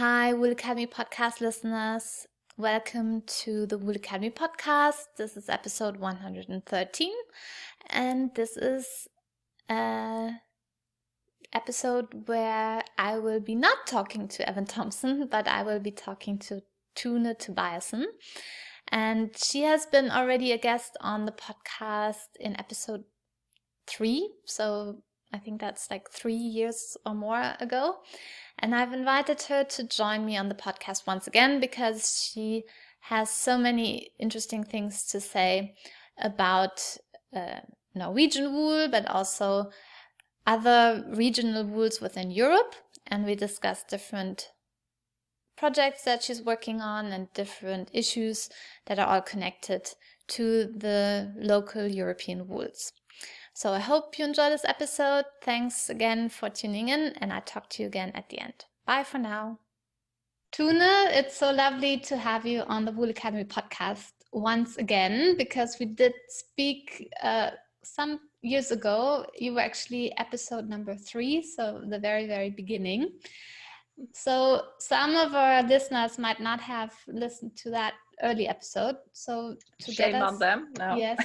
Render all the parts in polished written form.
Hi, Wool Academy podcast listeners. Welcome to the Wool Academy podcast. This is episode 113, and this is an episode where I will be not talking to Evan Thompson, but I will be talking to Tune Tobiasson. And she has been already a guest on the podcast in episode 3, so I think that's like 3 years or more ago. And I've invited her to join me on the podcast once again because she has so many interesting things to say about Norwegian wool, but also other regional wools within Europe. And we discuss different projects that she's working on and different issues that are all connected to the local European wools. So I hope you enjoy this episode. Thanks again for tuning in, and I talk to you again at the end. Bye for now. Tune, it's so lovely to have you on the Wool Academy podcast once again, because we did speak some years ago. You were actually episode number 3, so the very, very beginning. So some of our listeners might not have listened to that early episode. So to Shame get us, on them. No. Yes.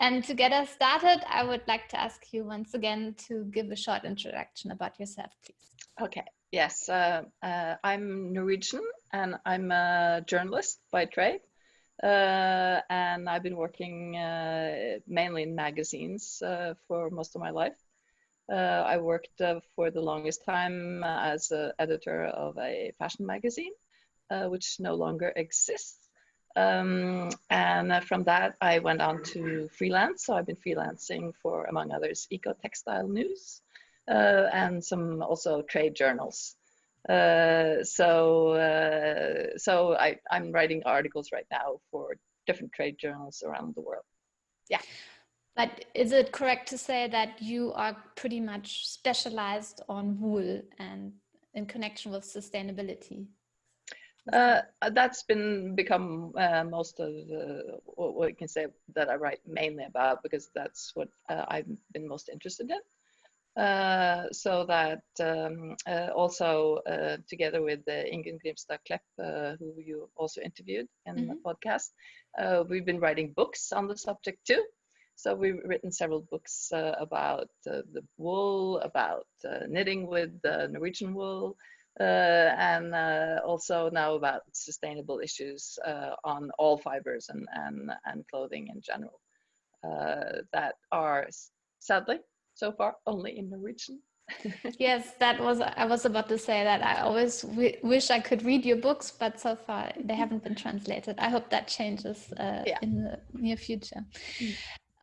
And to get us started, I would like to ask you once again to give a short introduction about yourself, please. Okay. Yes. I'm Norwegian and I'm a journalist by trade. And I've been working mainly in magazines for most of my life. I worked for the longest time as an editor of a fashion magazine, which no longer exists. And from that, I went on to freelance. So I've been freelancing for, among others, eco-textile news and some also trade journals. So I'm writing articles right now for different trade journals around the world. Yeah. But is it correct to say that you are pretty much specialized on wool and in connection with sustainability? That's become most of what you can say that I write mainly about, because that's what I've been most interested in. So that also together with Ingen Grimstad Klepp, who you also interviewed in the podcast, we've been writing books on the subject too. So we've written several books about the wool, about knitting with Norwegian wool, and also now about sustainable issues on all fibers and clothing in general that are sadly so far only in Norwegian. Yes, I was about to say that I always wish I could read your books, but so far they haven't been translated. I hope that changes in the near future.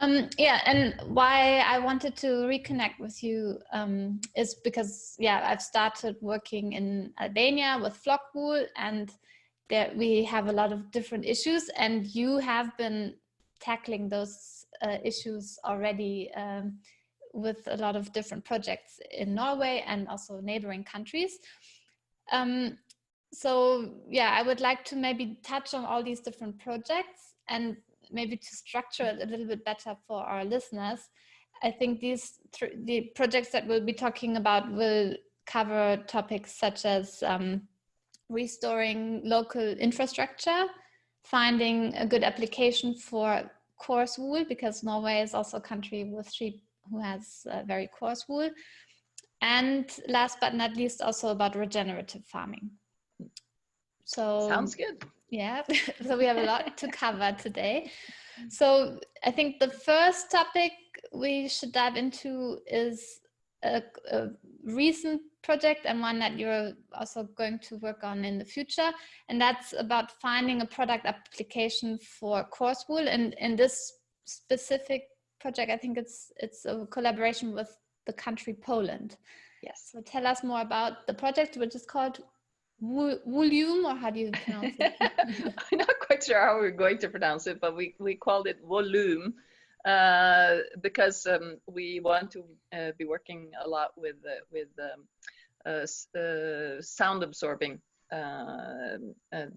And why I wanted to reconnect with you is because, I've started working in Albania with flock wool, and there we have a lot of different issues, and you have been tackling those issues already with a lot of different projects in Norway and also neighboring countries. I would like to maybe touch on all these different projects and maybe to structure it a little bit better for our listeners. I think the projects that we'll be talking about will cover topics such as restoring local infrastructure, finding a good application for coarse wool, because Norway is also a country with sheep who has very coarse wool. And last but not least, also about regenerative farming. So sounds good. Yeah, so we have a lot to cover today. So I think the first topic we should dive into is a recent project, and one that you're also going to work on in the future. And that's about finding a product application for coarse wool. And in this specific project, I think it's a collaboration with the country Poland. Yes. So tell us more about the project, which is called Volume, or how do you pronounce it? I'm not quite sure how we're going to pronounce it, but we called it volume because we want to be working a lot with sound absorbing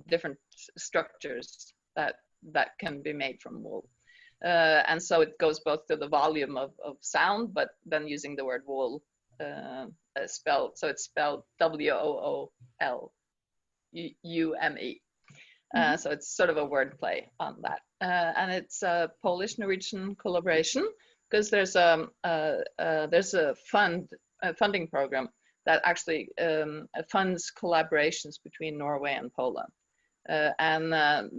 different structures that can be made from wool. And so it goes both to the volume of sound, but then using the word wool spelled, so it's spelled Woolume. So it's sort of a wordplay on that, and it's a Polish-Norwegian collaboration, because there's a funding program that actually funds collaborations between Norway and Poland. And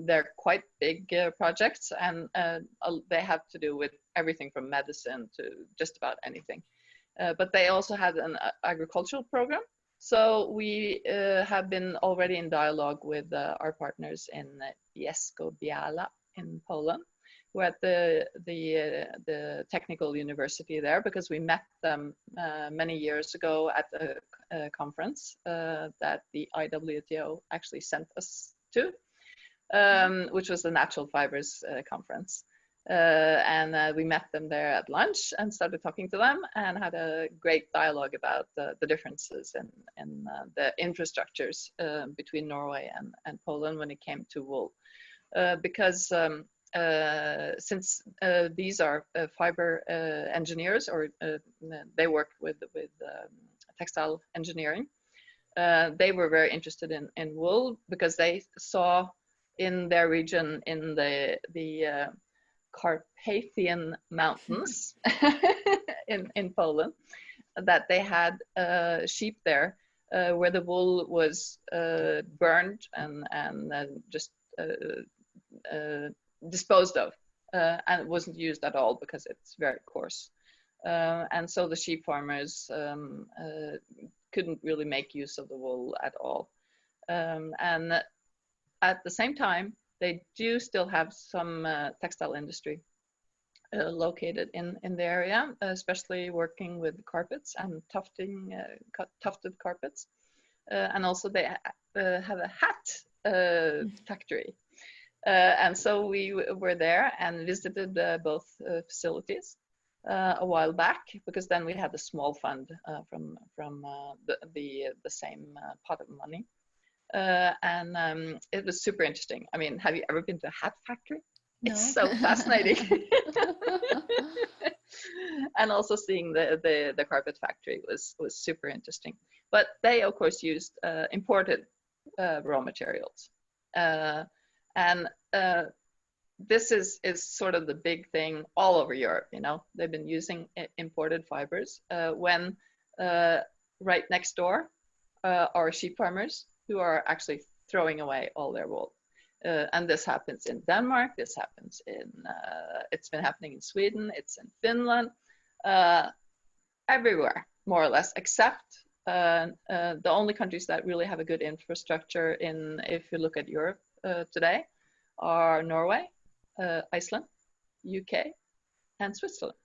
they're quite big projects, and they have to do with everything from medicine to just about anything. But they also had an agricultural program. So we have been already in dialogue with our partners in Skårdal in Poland, who are at the technical university there, because we met them many years ago at a conference that the IWTO actually sent us to, which was the Natural Fibers conference. And we met them there at lunch and started talking to them, and had a great dialogue about the differences in the infrastructures between Norway and Poland when it came to wool. Because since these are fiber engineers, or they work with textile engineering, they were very interested in wool, because they saw in their region, in the Carpathian Mountains in Poland, that they had sheep there where the wool was burned and just disposed of, and it wasn't used at all because it's very coarse. And so the sheep farmers couldn't really make use of the wool at all. And at the same time, they do still have some textile industry located in the area, especially working with carpets and tufted carpets. And also they have a hat factory. And so we were there and visited both facilities a while back, because then we had a small fund from the same pot of money. And it was super interesting. I mean, have you ever been to a hat factory? No. It's so fascinating. And also seeing the carpet factory was super interesting. But they, of course, used imported raw materials. And this is sort of the big thing all over Europe, you know. They've been using imported fibers when right next door are sheep farmers who are actually throwing away all their wool. And this happens in Denmark, this happens it's been happening in Sweden, it's in Finland, everywhere, more or less, except the only countries that really have a good infrastructure if you look at Europe today, are Norway, Iceland, UK, and Switzerland.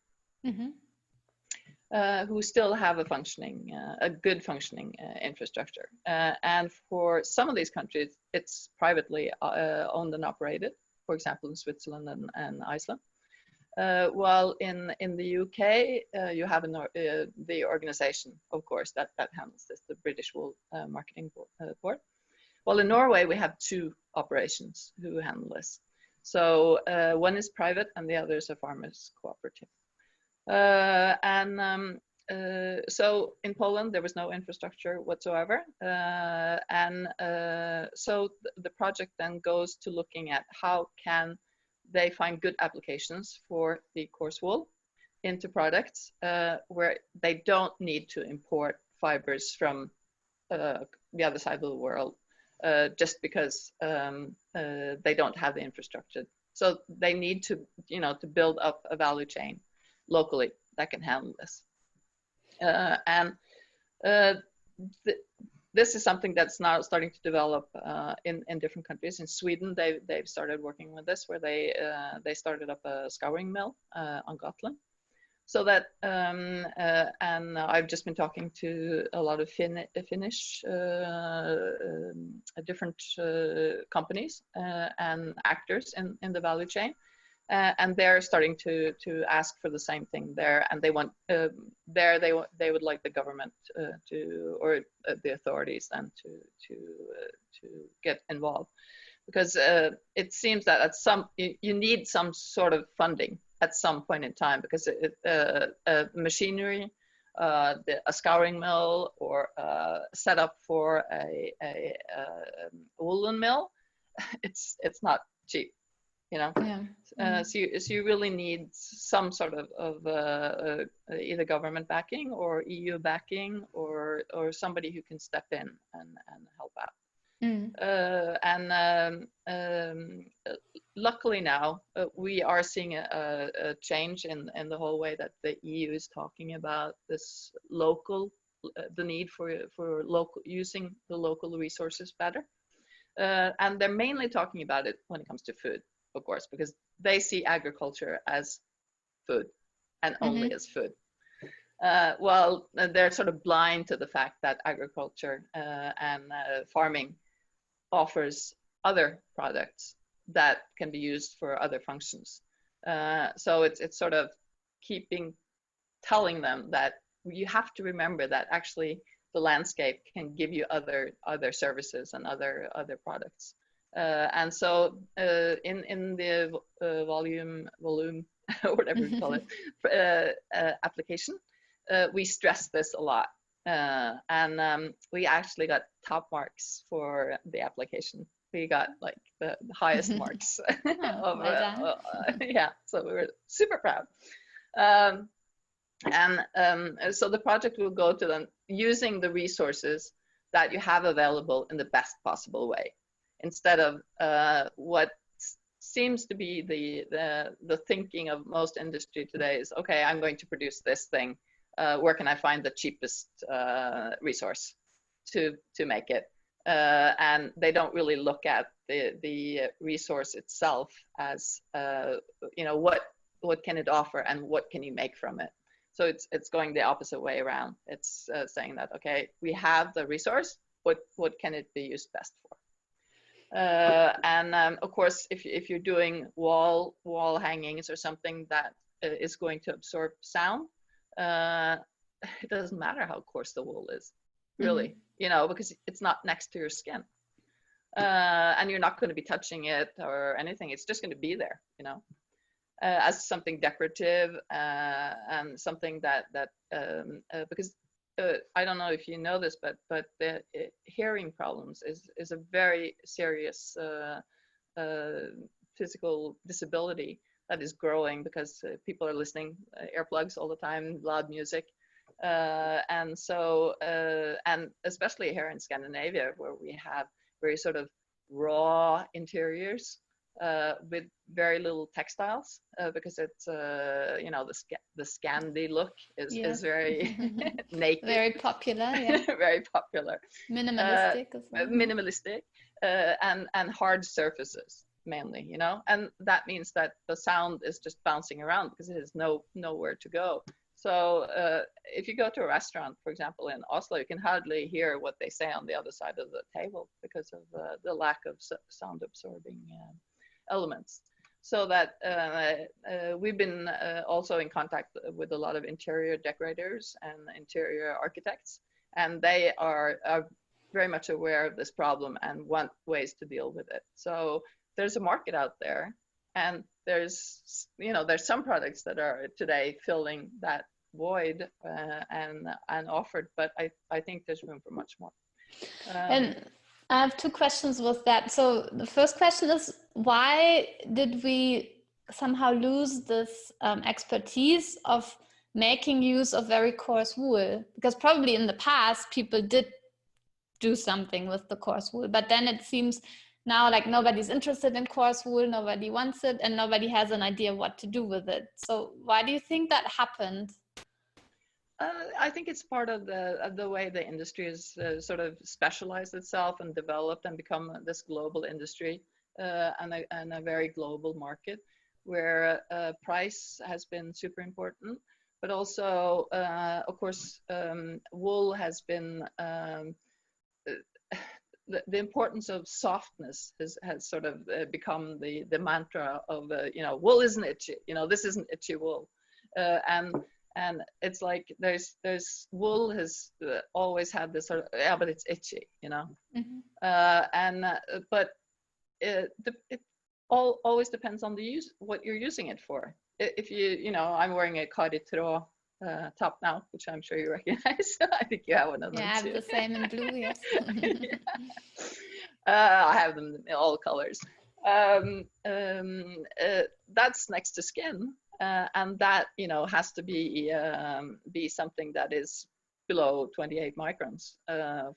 Who still have a good functioning infrastructure. And for some of these countries, it's privately owned and operated, for example, in Switzerland and Iceland. While in the UK, you have the organization, of course, that handles this, the British Wool Marketing Board. Well, in Norway, we have two operations who handle this. So one is private and the other is a farmers cooperative. So in Poland, there was no infrastructure whatsoever. So the project then goes to looking at how can they find good applications for the coarse wool into products where they don't need to import fibers from the other side of the world just because they don't have the infrastructure. So they need to, to build up a value chain locally that can handle this. This is something that's now starting to develop in different countries. In Sweden, they've started working with this, where they started up a scouring mill on Gotland. So that, and I've just been talking to a lot of Finnish different companies and actors in the value chain. And they're starting to ask for the same thing there, and they want they would like the government or the authorities then to get involved, because it seems that you need some sort of funding at some point in time, because machinery a scouring mill or set up for a woolen mill, it's not cheap, you know. Yeah. So you really need some sort of either government backing or EU backing or somebody who can step in and help out. Luckily now we are seeing a change in the whole way that the EU is talking about this local, the need for local, using the local resources better. And they're mainly talking about it when it comes to food, of course, because they see agriculture as food and only as food. Well, they're sort of blind to the fact that agriculture and farming offers other products that can be used for other functions. So it's sort of telling them that you have to remember that actually the landscape can give you other services and other products. And so in the volume whatever you call it application, we stress this a lot. And we actually got top marks for the application. We got like the highest marks. Yeah, so we were super proud. So the project will go to them using the resources that you have available in the best possible way, instead of what seems to be the thinking of most industry today is, okay, I'm going to produce this thing. Where can I find the cheapest resource to make it? And they don't really look at the resource itself as you know, what can it offer and what can you make from it. So it's going the opposite way around. It's saying that, okay, we have the resource, what can it be used best for? And of course, if you're doing wall hangings or something that is going to absorb sound, it doesn't matter how coarse the wool is, really, you know, because it's not next to your skin, and you're not going to be touching it or anything. It's just going to be there, you know, as something decorative and something that because I don't know if you know this, but the hearing problems is a very serious physical disability that is growing because people are listening earplugs all the time, loud music. And so, and especially here in Scandinavia, where we have very sort of raw interiors with very little textiles, because it's, you know, the Scandi look is very naked. Very popular, yeah. Very popular. Minimalistic as well. Minimalistic and hard surfaces. Mainly, you know, and that means that the sound is just bouncing around because it has nowhere to go. So if you go to a restaurant, for example, in Oslo, you can hardly hear what they say on the other side of the table because of the lack of sound absorbing elements. So that we've been also in contact with a lot of interior decorators and interior architects, and they are very much aware of this problem and want ways to deal with it. So there's a market out there, and there's, you know, there's some products that are today filling that void and offered, but I think there's room for much more. And I have two questions with that. So the first question is, why did we somehow lose this expertise of making use of very coarse wool? Because probably in the past people did do something with the coarse wool, but then it seems now like nobody's interested in coarse wool, nobody wants it, and nobody has an idea what to do with it. So why do you think that happened? I think it's part of the way the industry has sort of specialized itself and developed and become this global industry and a very global market, where price has been super important, but also, of course, wool has been the importance of softness has sort of become the mantra of, you know, wool isn't itchy, you know, this isn't itchy wool. And it's like there's wool has always had this sort of, yeah, but it's itchy, you know. But it always depends on the use, what you're using it for. If you know, I'm wearing a kari tråd top now, which I'm sure you recognize. I think you have one of them Yeah, I too. have the same in blue, yes. Yeah. I have them in all colors. That's next to skin, and that has to be something that is below 28 microns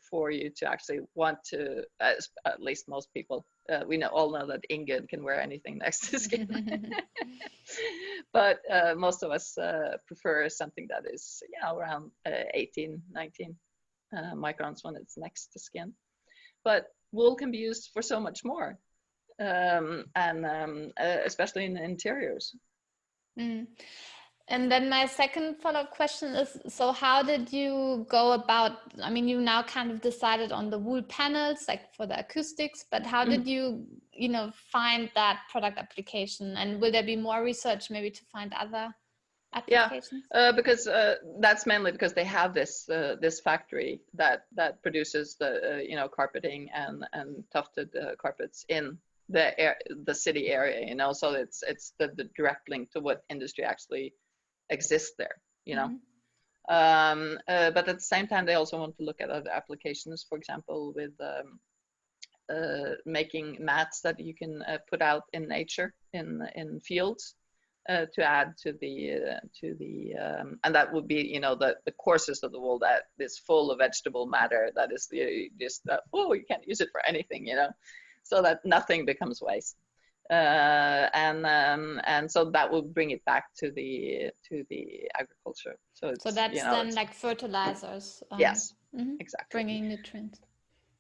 for you to actually want to. At least most people, we all know that Ingun can wear anything next to skin, but most of us prefer something that is around 18, 19 microns when it's next to skin. But wool can be used for so much more, and especially in the interiors. Mm. And then my second follow-up question is, so how did you go about, I mean, you now kind of decided on the wool panels, like for the acoustics, but how did you, find that product application? And will there be more research maybe to find other applications? Because that's mainly because they have this factory that produces the carpeting and tufted carpets in the city area, so it's the direct link to what industry actually exists there, but at the same time they also want to look at other applications, for example with making mats that you can put out in nature in fields. To add to the and that would be the coarses of the wool that is full of vegetable matter, that is just you can't use it for anything, so that nothing becomes waste, and so that will bring it back to the agriculture. So that's then like fertilizers. Yes, exactly. Bringing nutrients.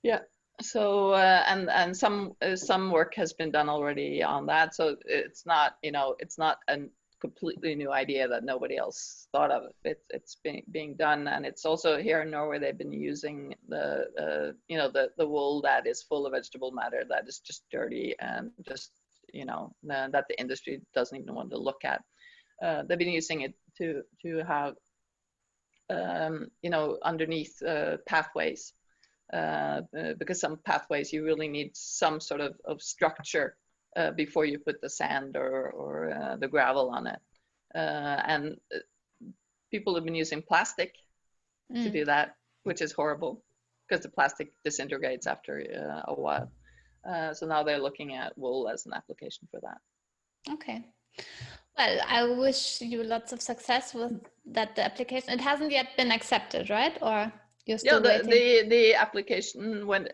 Yeah. So and some work has been done already on that. So it's not it's not a completely new idea that nobody else thought of. It's being done, and it's also here in Norway they've been using the wool that is full of vegetable matter, that is just dirty and just that the industry doesn't even want to look at. They've been using it to have underneath pathways. Because some pathways you really need some sort of structure before you put the sand or the gravel on it, and people have been using plastic to do that, which is horrible because the plastic disintegrates after a while. So now they're looking at wool as an application for that. Okay. Well, I wish you lots of success with that application. It hasn't yet been accepted, right? Or you're still waiting? The application, when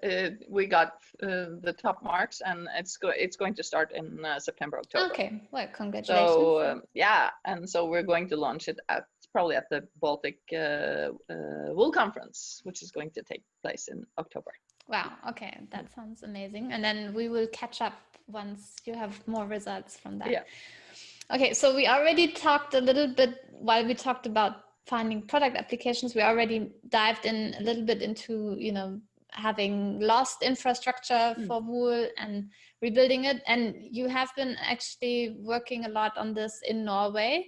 we got the top marks, and it's going to start in September, October. Okay, well, congratulations. So and so we're going to launch it probably at the Baltic Wool Conference, which is going to take place in October. Wow, okay, that sounds amazing. And then we will catch up once you have more results from that. Yeah. Okay, so we already talked a little bit, while we talked about finding product applications, we already dived in a little bit into, having lost infrastructure for wool and rebuilding it. And you have been actually working a lot on this in Norway.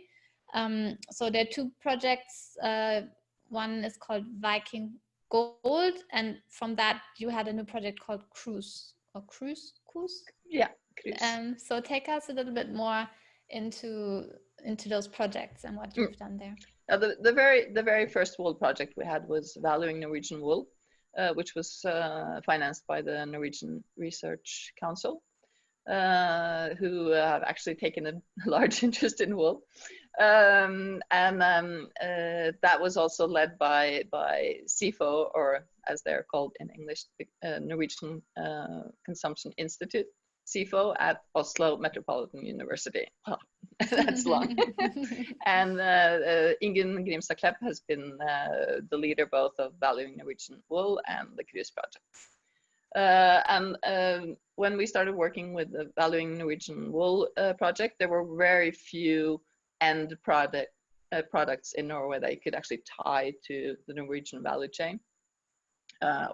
So there are two projects. One is called Viking Gold, and from that you had a new project called Coarse. Yeah, Coarse. So take us a little bit more into those projects and what you've done there. The very first wool project we had was Valuing Norwegian Wool, which was financed by the Norwegian Research Council, who have actually taken a large interest in wool, and that was also led by SIFO, or as they're called in English, Norwegian Consumption Institute, SIFO, at Oslo Metropolitan University. Oh, that's long. And Ingunn Grimstad Klepp has been the leader both of Valuing Norwegian Wool and the Coarse project. And when we started working with the Valuing Norwegian Wool project, there were very few end products in Norway that you could actually tie to the Norwegian value chain,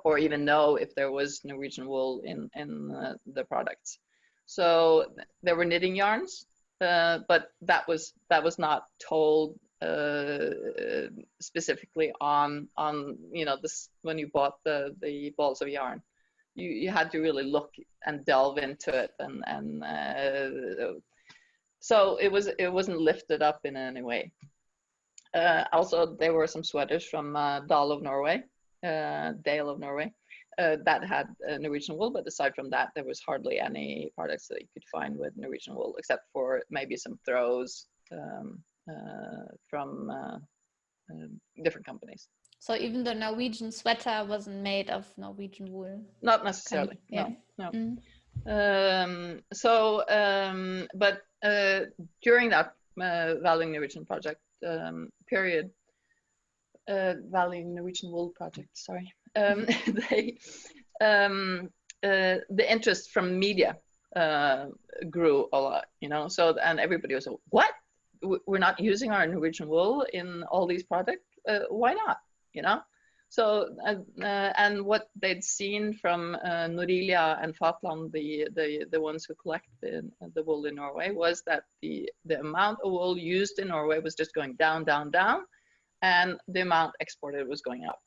or even know if there was Norwegian wool in the products. So there were knitting yarns, but that was not told specifically on this when you bought the balls of yarn. You had to really look and delve into it, and so it wasn't lifted up in any way. Also, there were some sweaters from Dale of Norway, that had Norwegian wool, but aside from that, there was hardly any products that you could find with Norwegian wool, except for maybe some throws from different companies. So even the Norwegian sweater wasn't made of Norwegian wool? Not necessarily, yeah. no. Mm. But during that Valuing Norwegian project period, Valuing Norwegian wool project, sorry, they the interest from media grew a lot, you know. So, and everybody was like, what? We're not using our Norwegian wool in all these projects? Why not? You know. So, and what they'd seen from Norilia and Fatland, the ones who collect the wool in Norway, was that the amount of wool used in Norway was just going down, down, down, and the amount exported was going up.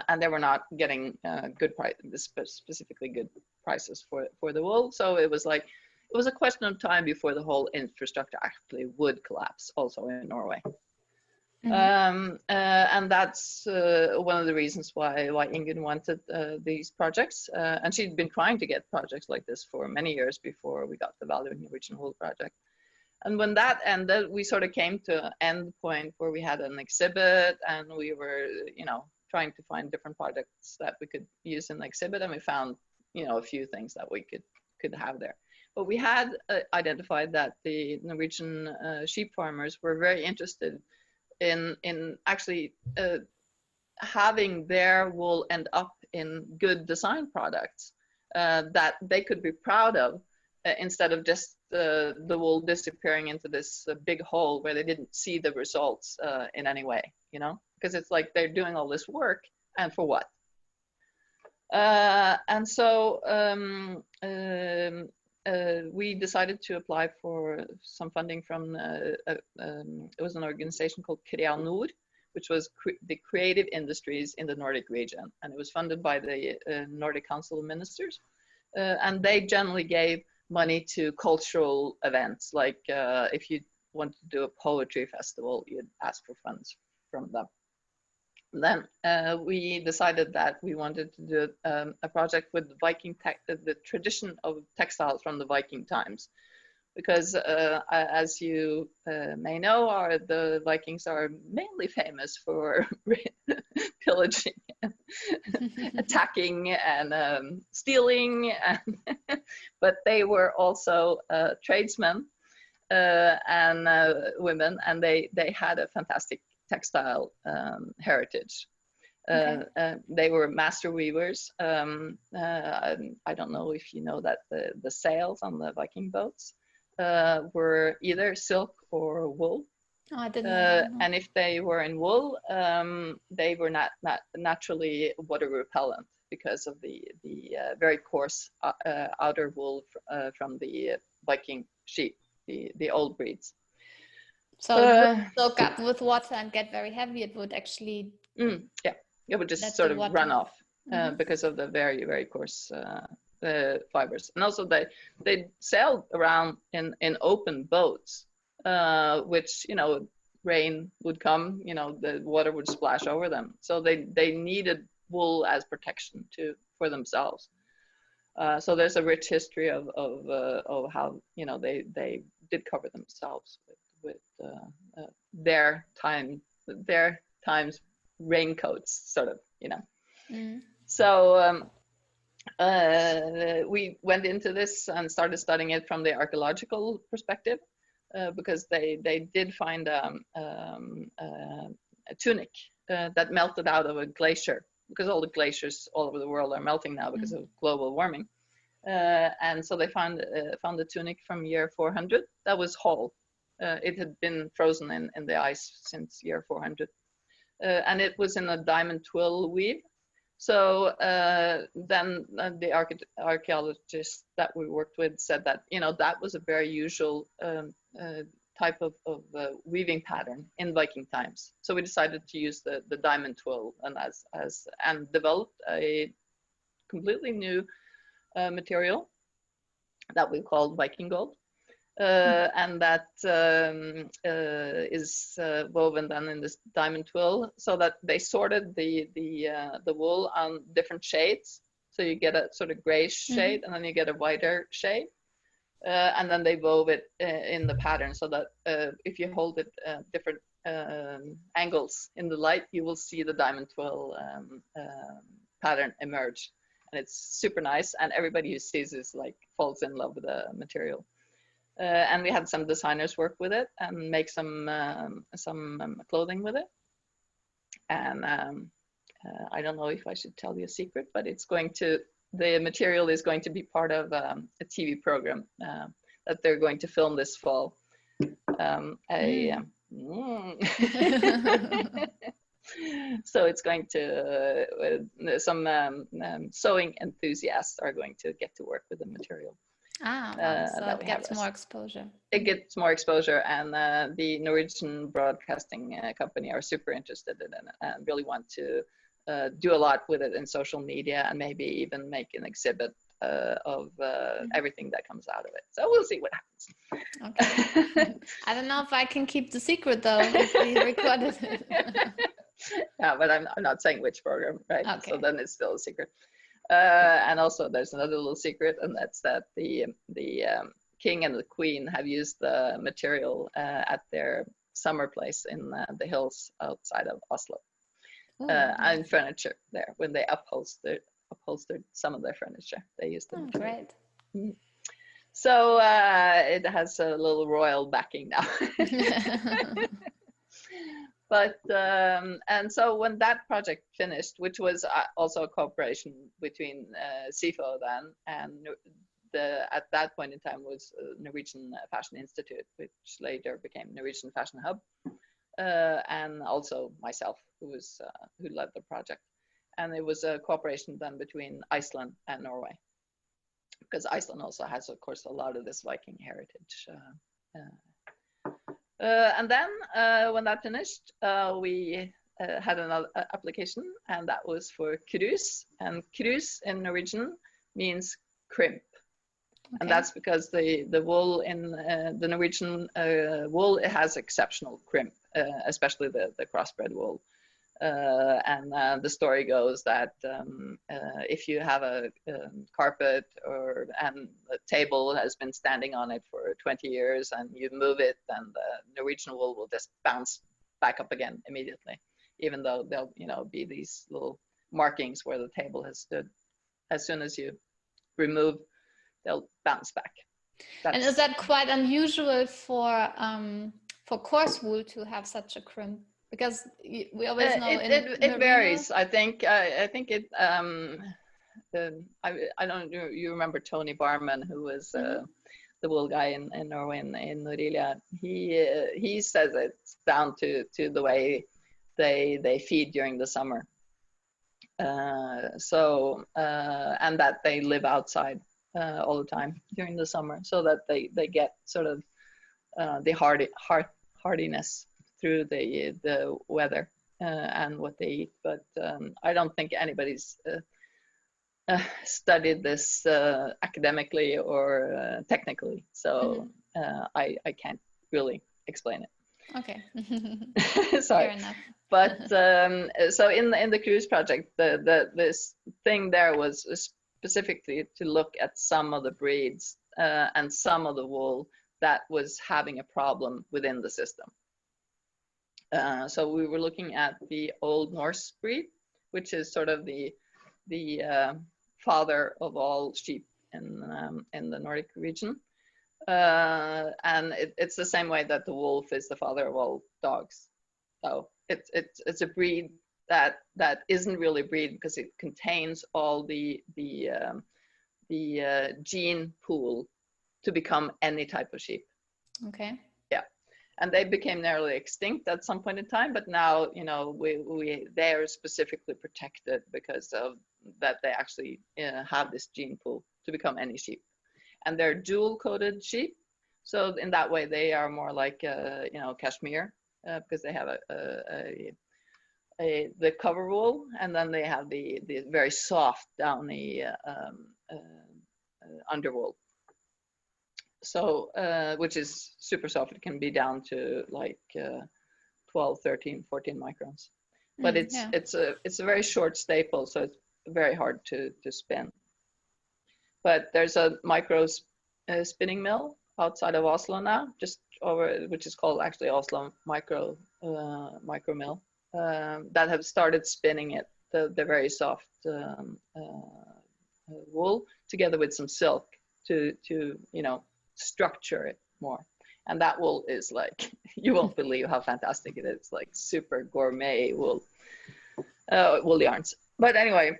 And they were not getting good price, specifically good prices for the wool. So it was like, it was a question of time before the whole infrastructure actually would collapse also in Norway. Mm-hmm. And that's one of the reasons why Ingunn wanted these projects. And she'd been trying to get projects like this for many years before we got the Valuing Norwegian Wool project. And when that ended, we sort of came to an end point where we had an exhibit, and we were, you know, trying to find different projects that we could use in the exhibit, and we found, you know, a few things that we could have there. But we had identified that the Norwegian sheep farmers were very interested in actually having their wool end up in good design products that they could be proud of, instead of just the wool disappearing into this big hole where they didn't see the results in any way, you know, because it's like they're doing all this work, and for what? And so we decided to apply for some funding from, it was an organization called Crea Nord, which was the creative industries in the Nordic region. And it was funded by the Nordic Council of Ministers. And they generally gave money to cultural events. Like if you want to do a poetry festival, you'd ask for funds from them. Then we decided that we wanted to do a project with the tradition of textiles from the Viking times, because as you may know, the Vikings are mainly famous for pillaging, and attacking, and stealing, but they were also tradesmen and women, and they had a fantastic textile heritage. They were master weavers. I don't know if you know that the sails on the Viking boats were either silk or wool. Oh, I didn't know. And if they were in wool, they were not naturally water repellent because of the very coarse outer wool from the Viking sheep, the old breeds. So it would soak up with water and get very heavy. It would actually yeah, it would just sort of run off because of the very, very coarse fibers. And also they sailed around in open boats, which, you know, rain would come, you know, the water would splash over them. So they needed wool as protection for themselves. So there's a rich history of how, you know, they did cover themselves with their times raincoats, sort of, you know. So we went into this and started studying it from the archaeological perspective, because they did find a tunic that melted out of a glacier, because all the glaciers all over the world are melting now because of global warming. And so they found the tunic from year 400 that was whole. It had been frozen in the ice since year 400. And it was in a diamond twill weave. So then the archaeologists that we worked with said that, you know, that was a very usual type of weaving pattern in Viking times. So we decided to use the diamond twill and developed a completely new material that we called Viking Gold. and that is woven then in this diamond twill, so that they sorted the wool on different shades. So you get a sort of grayish shade, and then you get a whiter shade, and then they wove it in the pattern, so that if you hold it different angles in the light, you will see the diamond twill pattern emerge, and it's super nice. And everybody who sees this like falls in love with the material. And we had some designers work with it and make some clothing with it. And I don't know if I should tell you a secret, but the material is going to be part of a TV program that they're going to film this fall. So it's going to, some sewing enthusiasts are going to get to work with the material. So it gets more exposure. It gets more exposure, and the Norwegian broadcasting company are super interested in it and really want to do a lot with it in social media, and maybe even make an exhibit of everything that comes out of it. So we'll see what happens. Okay. I don't know if I can keep the secret though, if we recorded it. Yeah, but I'm not saying which program, right? Okay. So then it's still a secret. And also there's another little secret, and that's that the king and the queen have used the material at their summer place in the hills outside of Oslo. And furniture there, when they upholstered some of their furniture, they used the material. Great. So it has a little royal backing now. But and so when that project finished, which was also a cooperation between SIFO then and at that point in time was Norwegian Fashion Institute, which later became Norwegian Fashion Hub, and also myself, who led the project. And it was a cooperation then between Iceland and Norway, because Iceland also has, of course, a lot of this Viking heritage. And then when that finished, we had another application, and that was for krus. And krus in Norwegian means crimp. Okay. And that's because the wool in the Norwegian wool, it has exceptional crimp, especially the crossbred wool. And the story goes that if you have a carpet and a table has been standing on it for 20 years and you move it, then the Norwegian wool will just bounce back up again immediately, even though there'll be these little markings where the table has stood. As soon as you remove, they'll bounce back. And is that quite unusual for coarse wool to have such a crimp? Because we always know it varies. I think it. I don't know. You remember Tony Barman, who was the wool guy in Norway in Norelia. He says it's down to the way they feed during the summer. And that they live outside all the time during the summer, so that they get sort of the hardiness through the weather and what they eat. But I don't think anybody's studied this academically or technically, so I can't really explain it. Okay. Sorry. Fair enough. But so in the krus project, this thing there was specifically to look at some of the breeds and some of the wool that was having a problem within the system. So we were looking at the old Norse breed, which is sort of the father of all sheep in the Nordic region, and it's the same way that the wolf is the father of all dogs. So it's a breed that isn't really a breed because it contains all the gene pool to become any type of sheep. Okay. And they became nearly extinct at some point in time, but now they are specifically protected because of that. They actually have this gene pool to become any sheep, and they're dual-coated sheep. So in that way, they are more like cashmere because they have the cover wool, and then they have the very soft, downy underwool. So, which is super soft. It can be down to like 12, 13, 14 microns. But it's a very short staple, so it's very hard to spin. But there's a micro spinning mill outside of Oslo now, just over, which is called actually Oslo Micro Mill, that have started spinning it, the very soft wool, together with some silk to structure it more. And that wool is like, you won't believe how fantastic it is, like super gourmet wool, wool yarns. But anyway,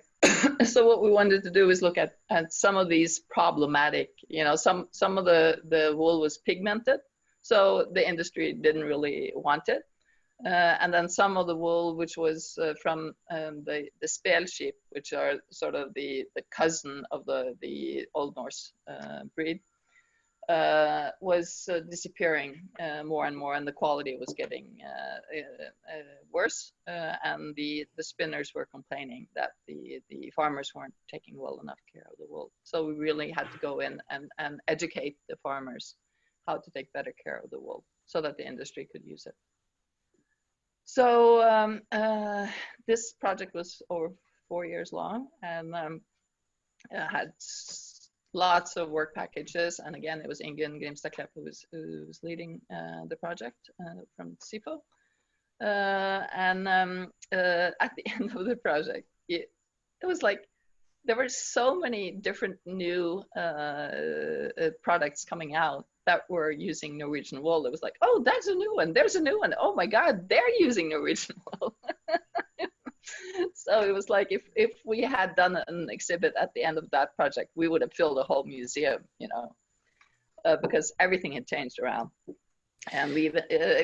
so what we wanted to do is look at some of these problematic, some of the wool was pigmented, so the industry didn't really want it. And then some of the wool, which was from the spel sheep, which are sort of the cousin of the Old Norse breed, was disappearing more and more, and the quality was getting worse. And the spinners were complaining that the farmers weren't taking well enough care of the wool. So we really had to go in and educate the farmers how to take better care of the wool so that the industry could use it. So this project was over 4 years long, and had lots of work packages. And again, it was Ingen Grimstad-Klepp who was leading the project from SIFO. And at the end of the project, it was like, there were so many different new products coming out that were using Norwegian wool. It was like, oh, that's a new one, there's a new one, oh my God, they're using Norwegian wool. So it was like, if we had done an exhibit at the end of that project, we would have filled the whole museum, because everything had changed around. And we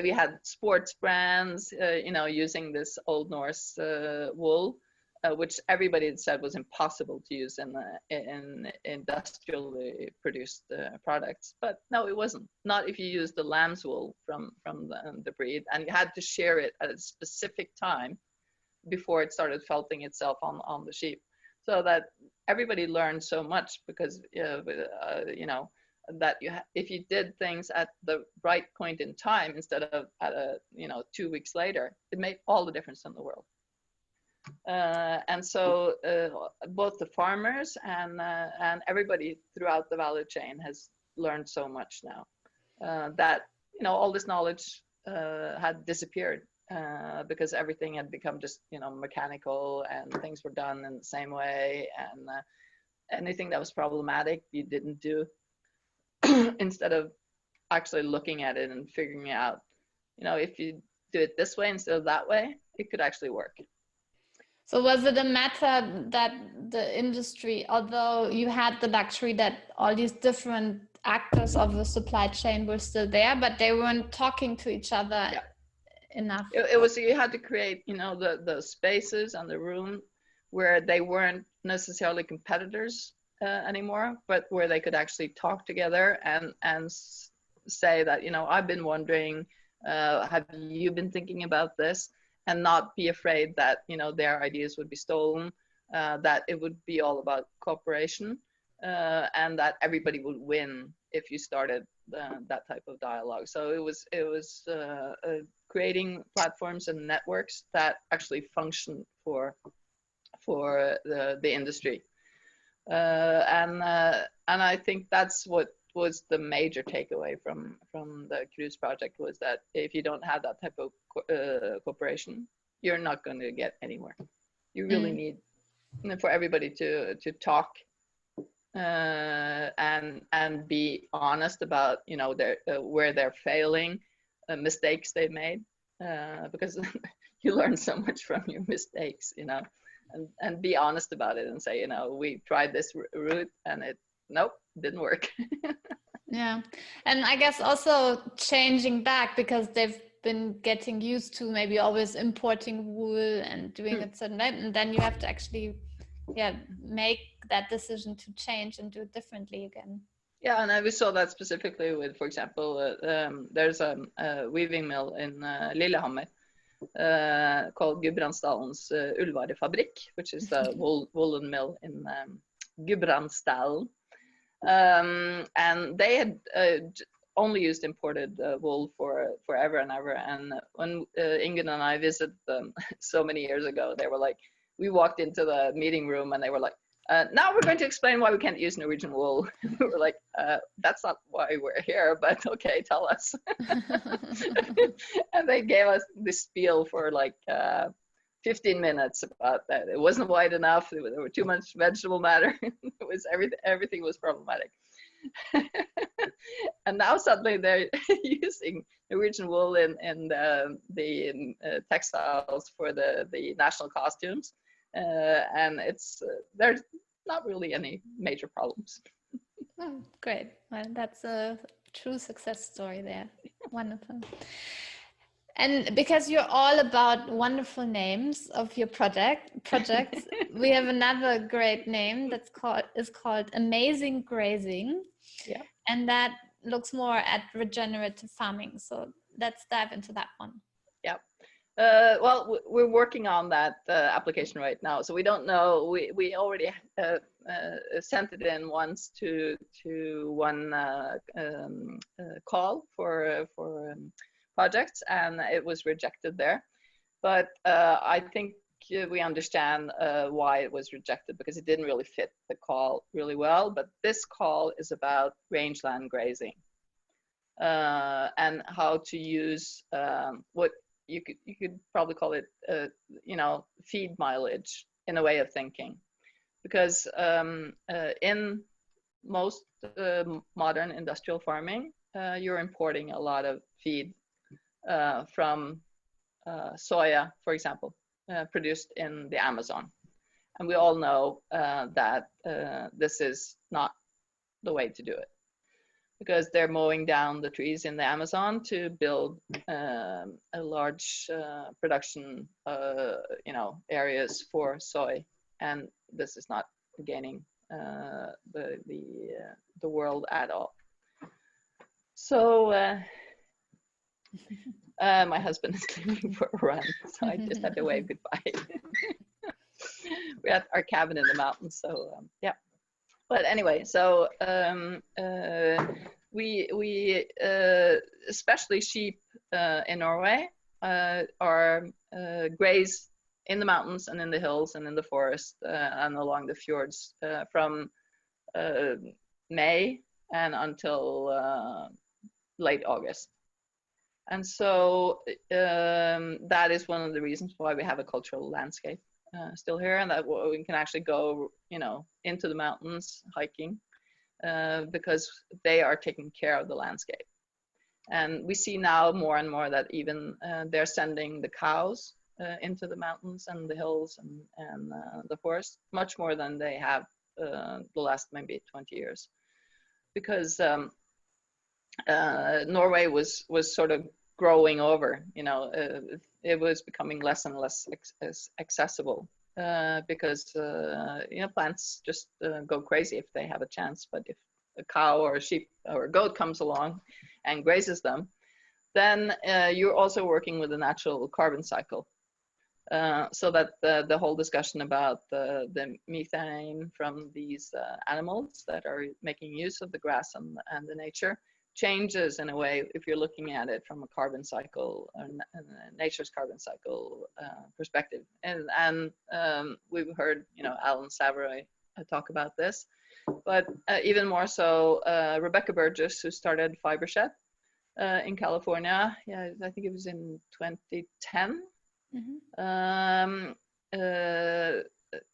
had sports brands, using this Old Norse wool, which everybody had said was impossible to use in industrially produced products. But no, it wasn't. Not if you use the lamb's wool from the breed, and you had to shear it at a specific time before it started felting itself on the sheep. So that everybody learned so much, because that if you did things at the right point in time instead of at 2 weeks later, it made all the difference in the world. And so both the farmers and everybody throughout the value chain has learned so much now, that all this knowledge had disappeared, because everything had become just mechanical, and things were done in the same way, and anything that was problematic you didn't do, instead of actually looking at it and figuring out, if you do it this way instead of that way, it could actually work. So was it a matter that the industry, although you had the luxury that all these different actors of the supply chain were still there, but they weren't talking to each other enough? It was, you had to create, the spaces and the room where they weren't necessarily competitors anymore, but where they could actually talk together and say that, I've been wondering, have you been thinking about this? And not be afraid that their ideas would be stolen, that it would be all about cooperation, and that everybody would win if you started that type of dialogue. So it was creating platforms and networks that actually function for the industry, and I think that's what was the major takeaway from the cruise project, was that if you don't have that type of cooperation, you're not going to get anywhere. You really need for everybody to talk and be honest about their where they're failing, mistakes they've made, because you learn so much from your mistakes, and be honest about it and say, we tried this route and it didn't work. Yeah, and I guess also changing back, because they've been getting used to maybe always importing wool and doing it certain way, and then you have to actually make that decision to change and do it differently again. Yeah, and we saw that specifically with, for example, there's a weaving mill in Lillehammer called Gudbrandsdalens Ullvarefabrikk, which is a woolen mill in Gudbrandsdalen. And they had only used imported wool for forever and ever. And when Ingunn and I visited them so many years ago, they were like, we walked into the meeting room and they were like, now we're going to explain why we can't use Norwegian wool. We were like, that's not why we're here, but okay, tell us. And they gave us this spiel for like 15 minutes about that. It wasn't white enough. There were too much vegetable matter. It was everything was problematic. And now suddenly they're using Norwegian wool in the textiles for the national costumes, and it's there's not really any major problems. Oh, great. Well, that's a true success story there. Wonderful. And because you're all about wonderful names of your projects, we have another great name that's called Amazing Grazing. Yeah. And that looks more at regenerative farming. So let's dive into that one. Yeah. Well, we're working on that application right now, so we don't know. We already sent it in once to one call for projects, and it was rejected there. But I think we understand why it was rejected, because it didn't really fit the call really well. But this call is about rangeland grazing and how to use what you could probably call it, feed mileage in a way of thinking, because in most modern industrial farming, you're importing a lot of feed from soya, for example, produced in the Amazon. And we all know that this is not the way to do it, because they're mowing down the trees in the Amazon to build a large production, areas for soy, and this is not gaining the world at all. So my husband is leaving for a run, so I just had to wave goodbye. We're at our cabin in the mountains, so yeah. But anyway, so we especially sheep in Norway are graze in the mountains and in the hills and in the forest and along the fjords from May and until late August. And so that is one of the reasons why we have a cultural landscape still here, and that we can actually go, into the mountains hiking because they are taking care of the landscape. And we see now more and more that even they're sending the cows into the mountains and the hills and the forest much more than they have the last maybe 20 years, because Norway was sort of growing over, it was becoming less and less accessible because plants just go crazy if they have a chance. But if a cow or a sheep or a goat comes along and grazes them, then you're also working with the natural carbon cycle. So that the whole discussion about the methane from these animals that are making use of the grass and the nature changes in a way if you're looking at it from a carbon cycle and nature's carbon cycle perspective. And we've heard Alan Savory talk about this, but even more so Rebecca Burgess, who started Fibershed in California. Yeah, I think it was in 2010. Mm-hmm.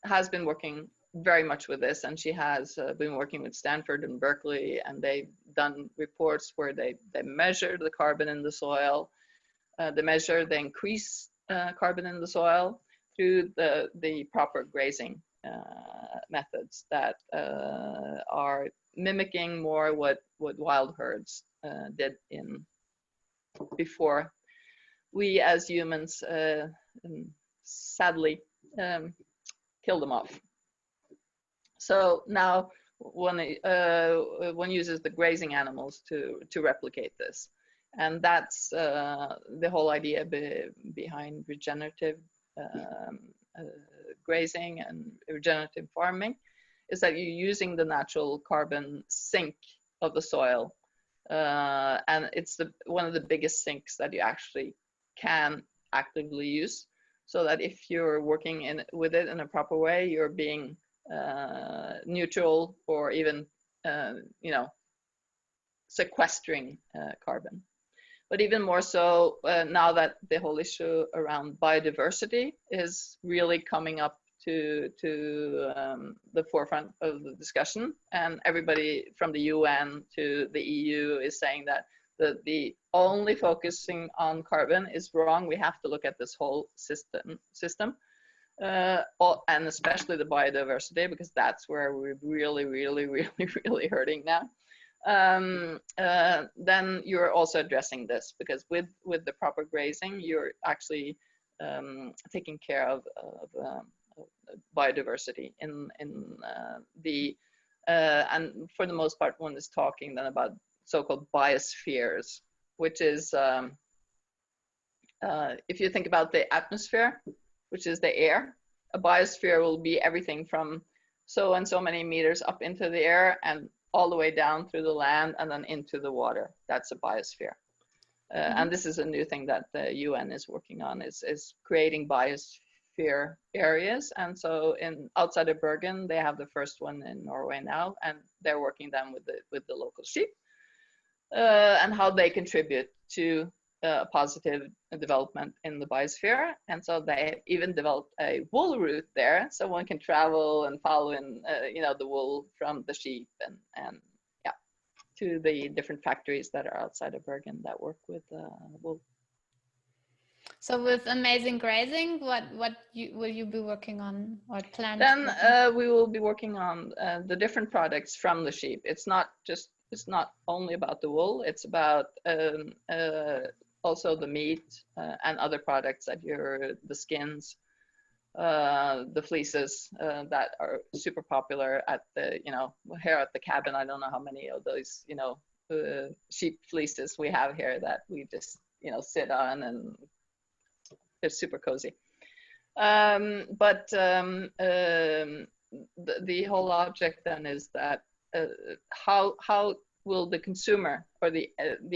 Has been working very much with this, and she has been working with Stanford and Berkeley, and they've done reports where they measure the carbon in the soil, they measure the increased carbon in the soil through the proper grazing methods that are mimicking more what wild herds did in before we as humans sadly killed them off. So now one uses the grazing animals to replicate this, and that's the whole idea behind regenerative grazing and regenerative farming, is that you're using the natural carbon sink of the soil. And it's one of the biggest sinks that you actually can actively use, so that if you're working with it in a proper way, you're being neutral, or even sequestering carbon. But even more so now that the whole issue around biodiversity is really coming up to the forefront of the discussion, and everybody from the UN to the EU is saying that the only focusing on carbon is wrong. We have to look at this whole system, and especially the biodiversity, because that's where we're really hurting now. Then you're also addressing this, because with the proper grazing, you're actually taking care of biodiversity in the and for the most part, one is talking then about so-called biospheres, which is if you think about the atmosphere, which is the air, a biosphere will be everything from so and so many meters up into the air and all the way down through the land and then into the water. That's a biosphere. And this is a new thing that the UN is working on, is creating biosphere areas. And so outside of Bergen, they have the first one in Norway now, and they're working then with the local sheep and how they contribute to positive development in the biosphere. And so they even developed a wool route there, so one can travel and follow in the wool from the sheep and yeah, to the different factories that are outside of Bergen that work with wool. So with Amazing Grazing, what will you be working on or plan? Then we will be working on the different products from the sheep. It's not only about the wool. It's about also the meat and other products that the skins, the fleeces that are super popular at the here at the cabin. I don't know how many of those sheep fleeces we have here that we just sit on, and it's super cozy. But the whole object then is that how will the consumer or the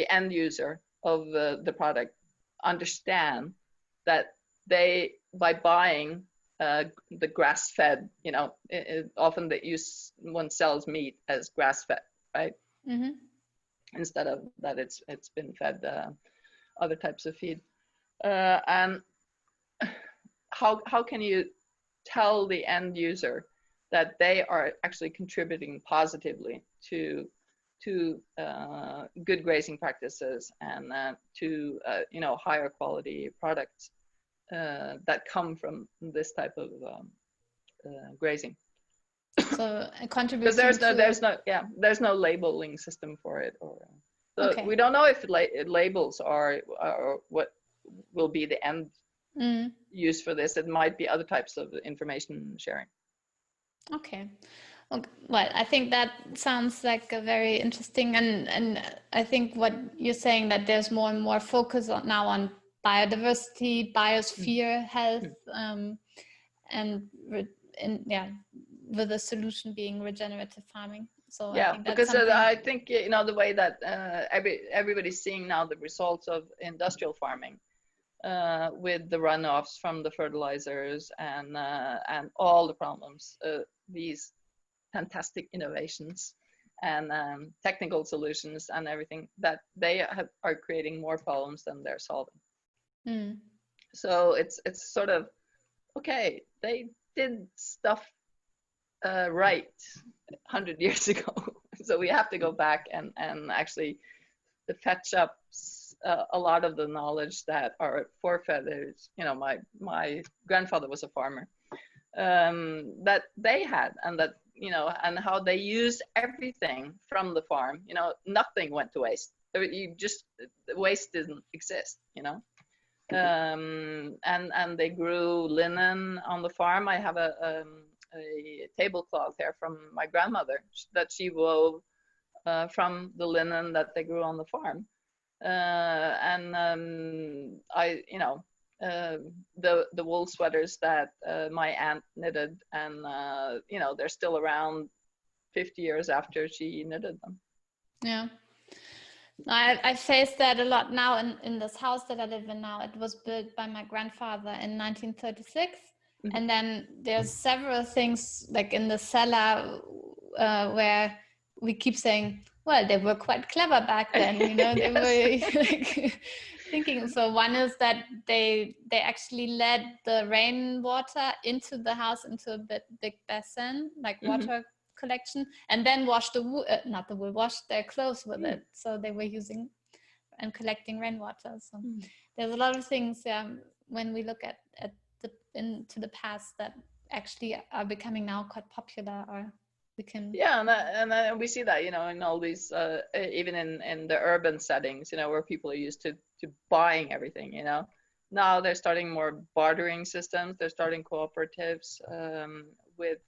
end user of the product understand that they, by buying the grass-fed, often one sells meat as grass-fed, right? Mm-hmm. Instead of that it's been fed other types of feed. And how can you tell the end user that they are actually contributing positively to good grazing practices and to higher quality products that come from this type of grazing? So a contribution. Because there's no labeling system for it, so okay. We don't know if labels are what will be the end use for this. It might be other types of information sharing. Okay. Well, I think that sounds like a very interesting, and I think what you're saying, that there's more and more focus now on biodiversity, biosphere health, and with the solution being regenerative farming. So yeah, I think that's because something... I think the way that everybody's seeing now the results of industrial farming with the runoffs from the fertilizers and all the problems, these fantastic innovations and technical solutions and everything, that they are creating more problems than they're solving. So it's sort of, okay, they did stuff right 100 years ago, so we have to go back and actually fetch up a lot of the knowledge that our forefathers, my grandfather was a farmer, that they had, and that and how they used everything from the farm. Nothing went to waste. Waste didn't exist. And they grew linen on the farm. I have a tablecloth here from my grandmother that she wove from the linen that they grew on the farm. the wool sweaters that my aunt knitted, and they're still around 50 years after she knitted them. Yeah. I faced that a lot now in this house that I live in now. It was built by my grandfather in 1936. Mm-hmm. And then there's several things like in the cellar where we keep saying, well, they were quite clever back then, they were like thinking. So one is that they actually let the rainwater into the house, into a big basin, like water collection, and then wash the wool, wash their clothes with it. So they were using and collecting rainwater. So there's a lot of things when we look at into the past that actually are becoming now quite popular, or we can and we see that in all these even in the urban settings where people are used to buying everything. Now they're starting more bartering systems. They're starting cooperatives with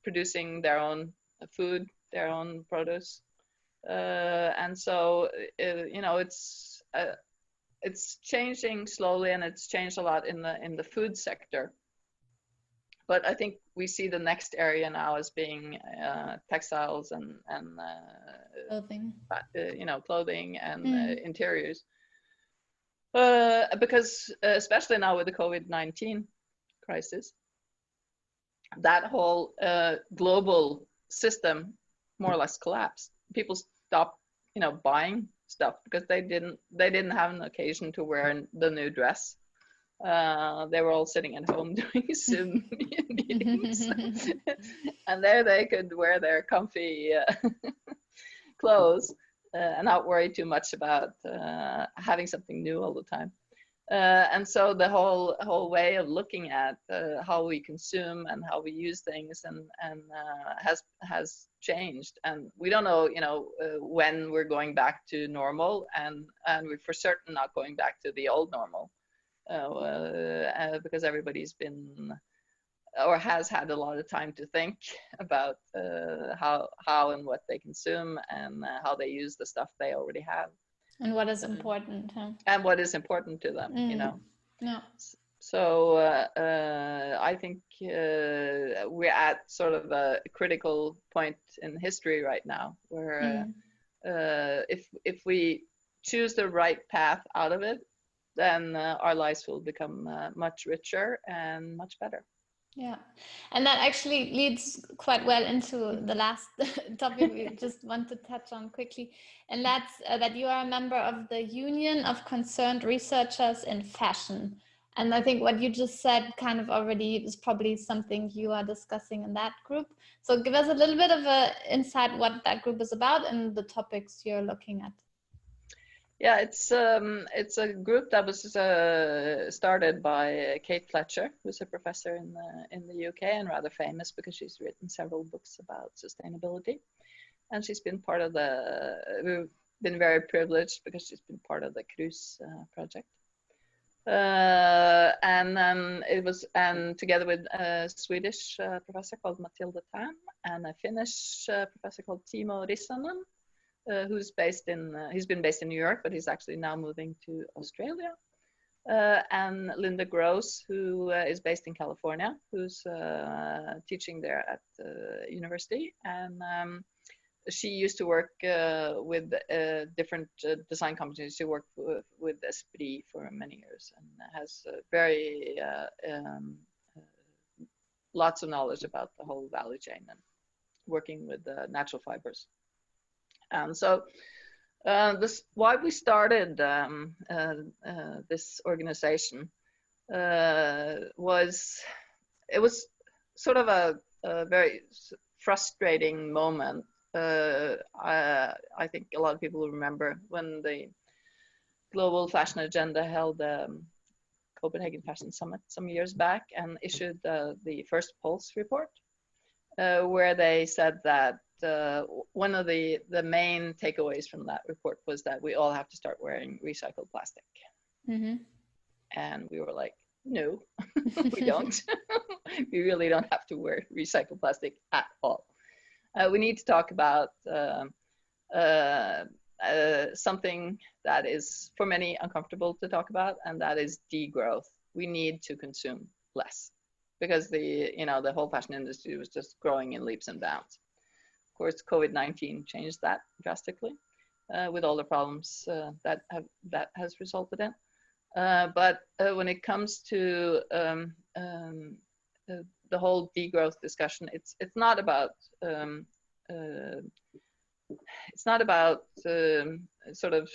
producing their own food, their own produce, and so it's changing slowly, and it's changed a lot in the food sector. But I think we see the next area now as being textiles and clothing, clothing and interiors, because especially now with the COVID-19 crisis, that whole global system more or less collapsed. People stopped, buying stuff because they didn't have an occasion to wear the new dress. They were all sitting at home doing Zoom meetings, and there they could wear their comfy clothes and not worry too much about having something new all the time. And so the whole way of looking at how we consume and how we use things and has changed, and we don't know when we're going back to normal, and we're for certain not going back to the old normal, because everybody's been or has had a lot of time to think about how and what they consume, and how they use the stuff they already have. And what is important, and what is important to them, Yeah. So I think we're at sort of a critical point in history right now, where if we choose the right path out of it, then our lives will become much richer and much better. Yeah, and that actually leads quite well into the last topic we just want to touch on quickly, and that's that you are a member of the Union of Concerned Researchers in Fashion. And I think what you just said kind of already is probably something you are discussing in that group. So give us a little bit of an insight what that group is about and the topics you're looking at. Yeah, it's a group that was started by Kate Fletcher, who's a professor in the UK and rather famous because she's written several books about sustainability, and she's been part of we've been very privileged because she's been part of the cruise project, and together with a Swedish professor called Matilda Tam and a Finnish professor called Timo Rissanen, who's he's been based in New York, but he's actually now moving to Australia, and Linda Gross, who is based in California, who's teaching there at the university, and she used to work with different design companies. She worked with Esprit for many years and has very lots of knowledge about the whole value chain and working with natural fibers. And so why we started this organization was sort of a very frustrating moment. I think a lot of people will remember when the Global Fashion Agenda held Copenhagen Fashion Summit some years back and issued the first Pulse report, where they said that one of the main takeaways from that report was that we all have to start wearing recycled plastic. Mm-hmm. And we were like, no, we don't. We really don't have to wear recycled plastic at all. We need to talk about something that is for many uncomfortable to talk about, and that is degrowth. We need to consume less because the whole fashion industry was just growing in leaps and bounds. Of course, COVID-19 changed that drastically with all the problems that has resulted in. But when it comes to the whole degrowth discussion, it's not about sort of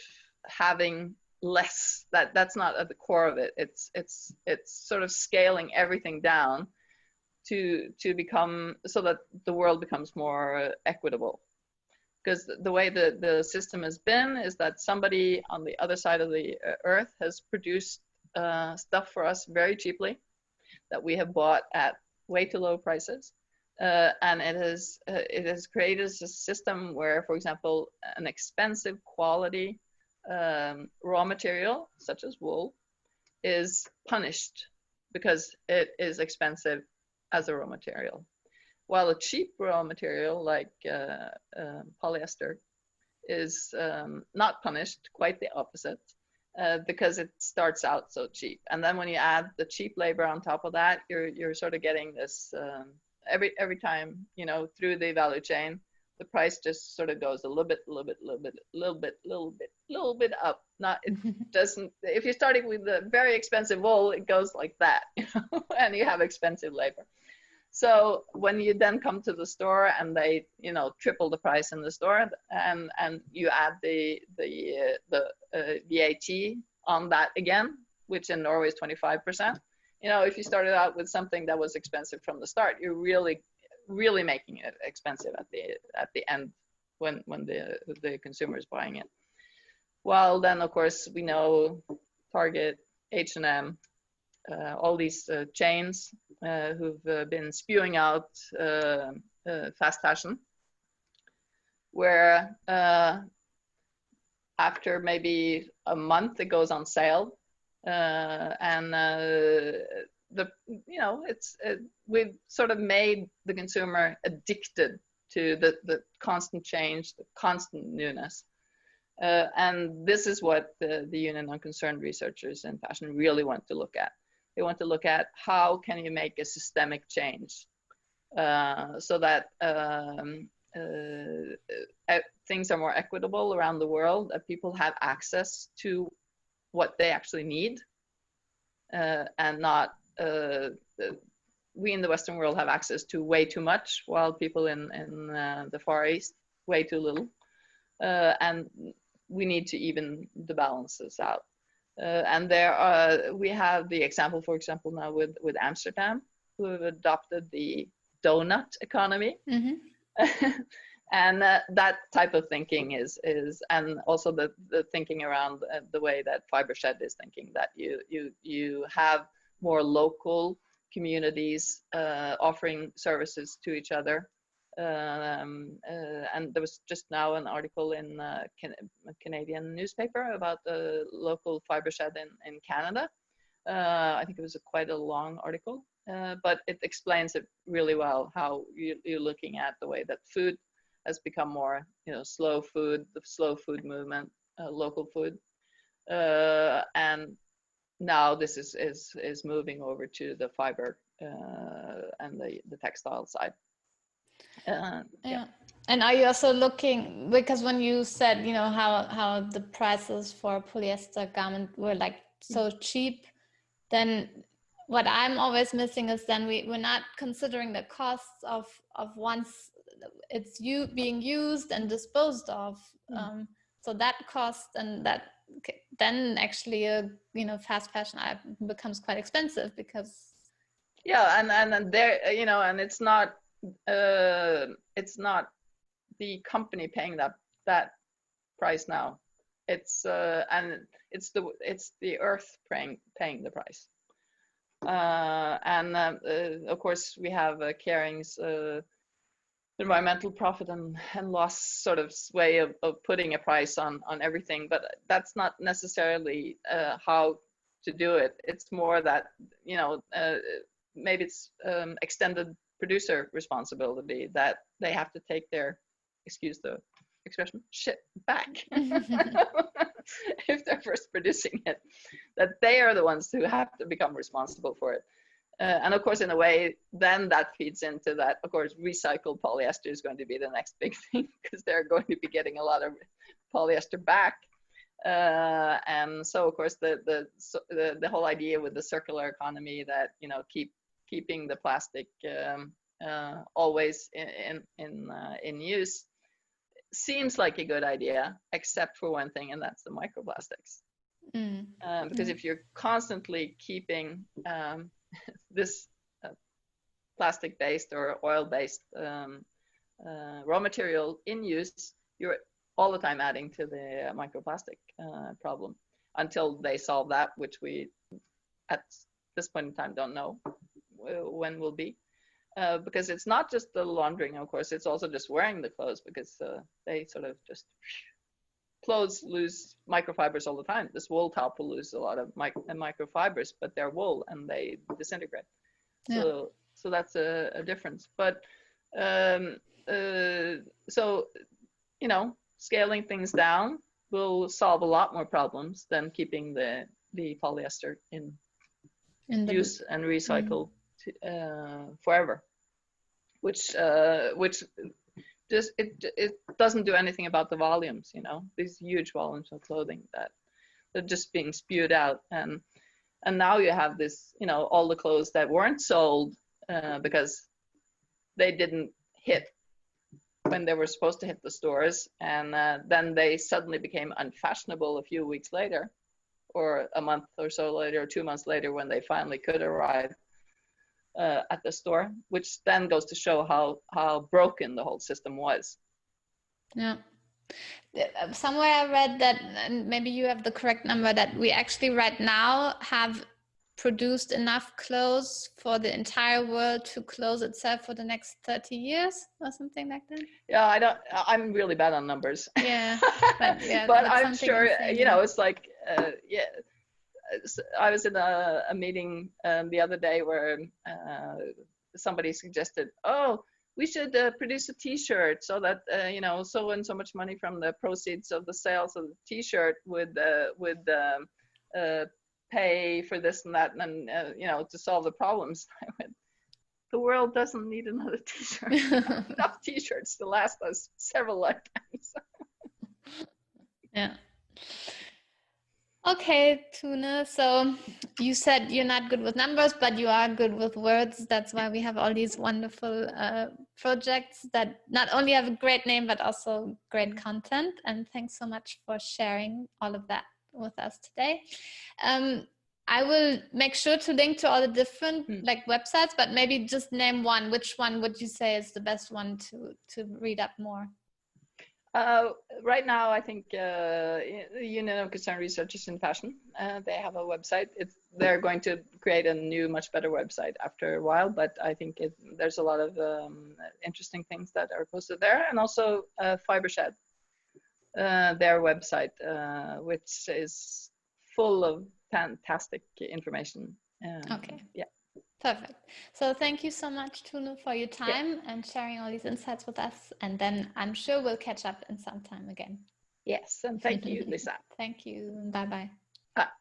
having less. That's not at the core of it. It's sort of scaling everything down to become so that the world becomes more equitable. Because the way the system has been is that somebody on the other side of the earth has produced stuff for us very cheaply that we have bought at way too low prices. And it has created a system where, for example, an expensive quality raw material, such as wool, is punished because it is expensive as a raw material. While a cheap raw material like polyester is not punished, quite the opposite, because it starts out so cheap. And then when you add the cheap labor on top of that, you're sort of getting this every time, through the value chain, the price just sort of goes a little bit up. It doesn't. If you're starting with the very expensive wool, it goes like that, and you have expensive labor. So when you then come to the store and they, triple the price in the store, and you add the VAT on that again, which in Norway is 25%. If you started out with something that was expensive from the start, you're really, really making it expensive at the end when the consumer is buying it. Well, then of course we know Target, H&M, all these chains who've been spewing out fast fashion, where after maybe a month it goes on sale, and we've sort of made the consumer addicted to the constant change, the constant newness. And this is what the Union of Concerned Researchers in Fashion really want to look at. They want to look at how can you make a systemic change so that things are more equitable around the world, that people have access to what they actually need, and not we in the Western world have access to way too much, while people in the Far East way too little, and we need to even the balances out. And we have the example, for example, now with Amsterdam, who have adopted the donut economy. Mm-hmm. And that type of thinking is and also the thinking around the way that Fibershed is thinking, that you have more local communities offering services to each other. And there was just now an article in a Canadian newspaper about the local fiber shed in Canada. I think it was quite a long article, but it explains it really well, how you're looking at the way that food has become more, slow food, the slow food movement, local food. And now this is moving over to the fiber and the textile side. Yeah. And are you also looking, because when you said, how the prices for polyester garment were like so cheap, then what I'm always missing is then we're not considering the costs of once it's being used and disposed of. So that cost, and that then actually fast fashion becomes quite expensive, because and there, and it's not the company paying that price now. It's and it's the earth paying the price. And of course we have Kering's environmental profit and loss sort of way of putting a price on everything, but that's not necessarily how to do it. It's more that maybe it's extended producer responsibility, that they have to take their, excuse the expression, shit back if they're first producing it, that they are the ones who have to become responsible for it. And of course, in a way, then that feeds into that, of course, recycled polyester is going to be the next big thing, because they're going to be getting a lot of polyester back. And so, of course, the whole idea with the circular economy, that, you know, keeping the plastic always in use, seems like a good idea, except for one thing, and that's the microplastics. Because if you're constantly keeping this plastic-based or oil-based raw material in use, you're all the time adding to the microplastic problem, until they solve that, which we at this point in time don't know when will be. Because it's not just the laundering, of course, it's also just wearing the clothes, because they sort of just, clothes lose microfibers all the time. This wool top will lose a lot of microfibers, but they're wool and they disintegrate. Yeah. So that's a difference. But so, you know, scaling things down will solve a lot more problems than keeping the polyester in use and recycled forever, which just it doesn't do anything about the volumes, you know, these huge volumes of clothing that are just being spewed out. And now you have this, you know, all the clothes that weren't sold because they didn't hit when they were supposed to hit the stores, and then they suddenly became unfashionable a few weeks later, or a month or so later, or 2 months later, when they finally could arrive at the store, which then goes to show how broken the whole system was. Yeah. Somewhere I read that, and maybe you have the correct number, that we actually right now have produced enough clothes for the entire world to clothe itself for the next 30 years or something like that. Yeah, I'm really bad on numbers. Yeah, but, but I'm sure, insane, you know, it's like, yeah. I was in a meeting the other day where somebody suggested, oh, we should produce a T-shirt, so that you know, so and so much money from the proceeds of the sales of the T-shirt would pay for this and that, and you know, to solve the problems. I went, the world doesn't need another T-shirt. Enough T-shirts to last us several lifetimes. Yeah. Okay, Tune. So you said you're not good with numbers, but you are good with words. That's why we have all these wonderful projects that not only have a great name, but also great content. And thanks so much for sharing all of that with us today. I will make sure to link to all the different like websites, but maybe just name one. Which one would you say is the best one to read up more? Right now, I think the Union of Concerned Researchers in Fashion, they have a website. They're going to create a new, much better website after a while, but I think there's a lot of interesting things that are posted there. And also Fibershed, their website, which is full of fantastic information. Okay. Yeah. Perfect. So thank you so much, Tune, for your time and sharing all these insights with us. And then I'm sure we'll catch up in some time again. Yes, and thank you, Lisa. Thank you. Bye-bye. Ah.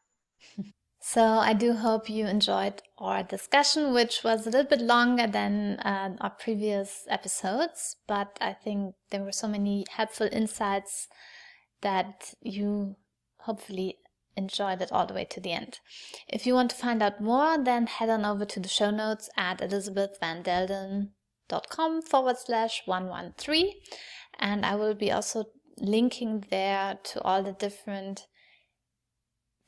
So I do hope you enjoyed our discussion, which was a little bit longer than our previous episodes, but I think there were so many helpful insights that you hopefully enjoyed it all the way to the end. If you want to find out more, then head on over to the show notes at elisabethvandelden.com/113, and I will be also linking there to all the different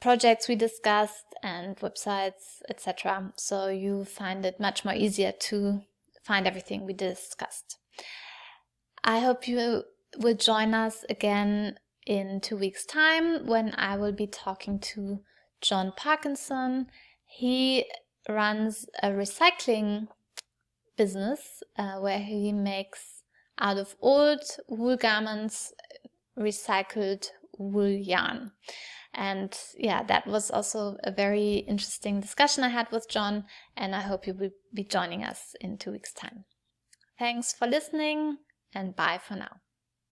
projects we discussed and websites, etc. So you find it much more easier to find everything we discussed. I hope you will join us again in 2 weeks' time, when I will be talking to John Parkinson. He runs a recycling business where he makes out of old wool garments recycled wool yarn. And yeah, that was also a very interesting discussion I had with John, and I hope you will be joining us in 2 weeks' time. Thanks for listening, and bye for now.